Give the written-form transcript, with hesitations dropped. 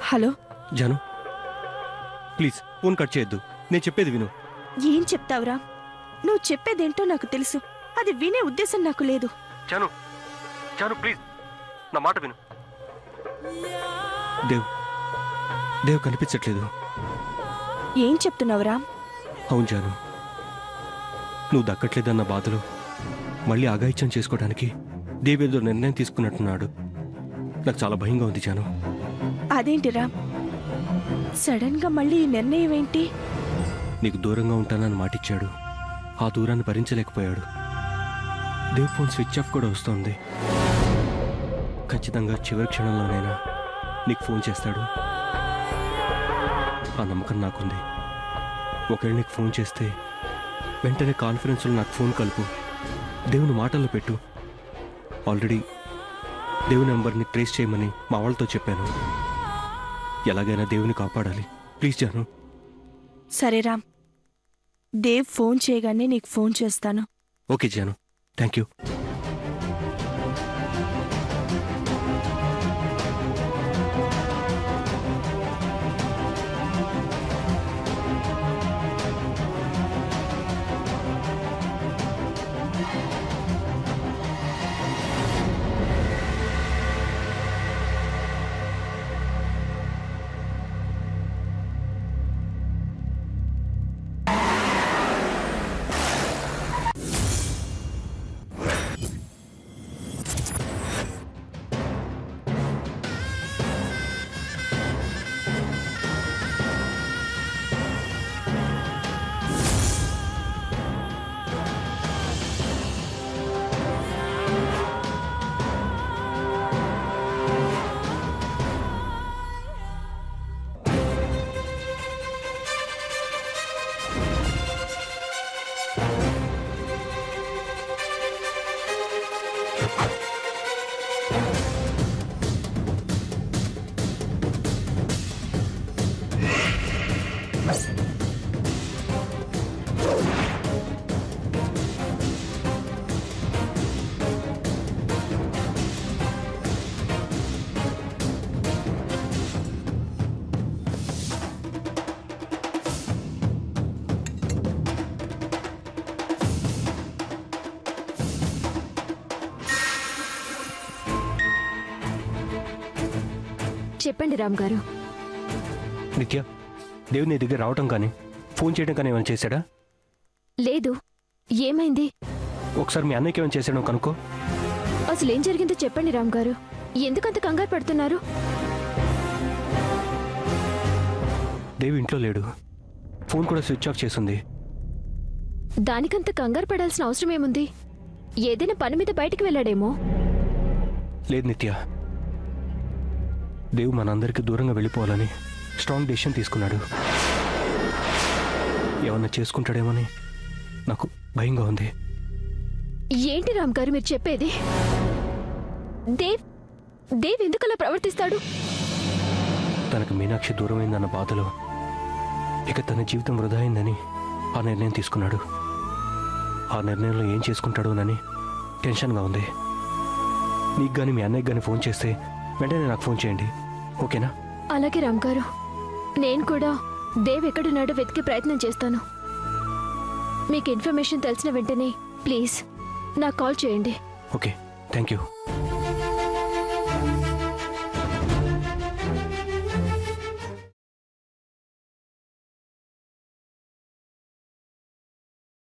Hello Janu, please phone cut చేయొద్దు. నేను చెప్పేది విను. ఏం చెప్తావురా? నువ్వు చెప్పేదేంటో నాకు తెలుసు. అది వినే ఉద్దేశం నాకు లేదు. జాను, జాను ప్లీజ్ నా మాట విను. దేవ్ కనిపించట్లేదు. ఏం చెప్తున్నావురా? అవును జాను, నువ్వు దక్కట్లేదన్న బాధలో మళ్ళీ ఆగాయిత్యం చేసుకోవడానికి దేవ్ ఏదో నిర్ణయం తీసుకున్నట్టున్నాడు. నాకు చాలా భయంగా ఉంది జాను. అదేంటిరా సడన్ గా మళ్ళీ ఈ నిర్ణయం ఏంటి? నీకు దూరంగా ఉంటానని మాటిచ్చాడు. ఆ దూరాన్ని భరించలేకపోయాడు. దేవ్ ఫోన్ స్విచ్ ఆఫ్ కూడా వస్తోంది. ఖచ్చితంగా చివరి క్షణంలోనైనా నీకు ఫోన్ చేస్తాడు. ఆ నమ్మకం నాకుంది. ఒకవేళ నీకు ఫోన్ చేస్తే వెంటనే కాన్ఫరెన్స్లో నాకు ఫోన్ కలుపు. దేవుని మాటల్లో పెట్టు. ఆల్రెడీ దేవుని నెంబర్ని ట్రేస్ చేయమని మా వాళ్ళతో చెప్పాను. ఎలాగైనా దేవుని కాపాడాలి. ప్లీజ్ జాను. సరే రామ్, దేవ్ ఫోన్ చేయగానే నీకు ఫోన్ చేస్తాను. Okay Janu, thank you. చెప్పండి రామ్ గారు. నిత్య, దేవ్ నీ దగ్గర రావటం కానీ ఫోన్ చేయడం కానీ ఏమైనా చేశాడా? లేదు. ఏమైంది? ఒకసారి మీ అన్నయ్యకి ఏమైనా చేశాడో కనుక్కో. అసలు ఏం జరిగిందో చెప్పండి రామ్ గారు. ఎందుకంత కంగారు పడుతున్నారు? దేవ్ ఇంట్లో లేడు. ఫోన్ కూడా స్విచ్ ఆఫ్ చేసింది. దానికంత కంగారు పడాల్సిన అవసరం ఏముంది? ఏదైనా పని మీద బయటికి వెళ్ళాడేమో. లేదు నిత్య, దేవ్ మనందరికీ దూరంగా వెళ్ళిపోవాలని స్ట్రాంగ్ డెసిషన్ తీసుకున్నాడు. ఏమన్నా చేసుకుంటాడేమోని నాకు భయంగా ఉంది. ఏంటి రామ్ గారు మీరు చెప్పేది? దేవ్ ఎందుకలా ప్రవర్తిస్తాడు? తనకు మీనాక్షి దూరమైందన్న బాధలో ఇక తన జీవితం వృధా అయిందని ఆ నిర్ణయం తీసుకున్నాడు. ఆ నిర్ణయంలో ఏం చేసుకుంటాడోనని టెన్షన్గా ఉంది. నీకు కానీ మీ అన్నయ్యకి కానీ ఫోన్ చేస్తే వెంటనే నాకు ఫోన్ చేయండి, ఓకేనా? అలాగే రామ్ గారు. నేను కూడా దేవ్ ఎక్కడున్నాడో వెతికే ప్రయత్నం చేస్తాను. మీకు ఇన్ఫర్మేషన్ తెలిసిన వెంటనే ప్లీజ్ నాకు కాల్ చేయండి. Okay, thank you.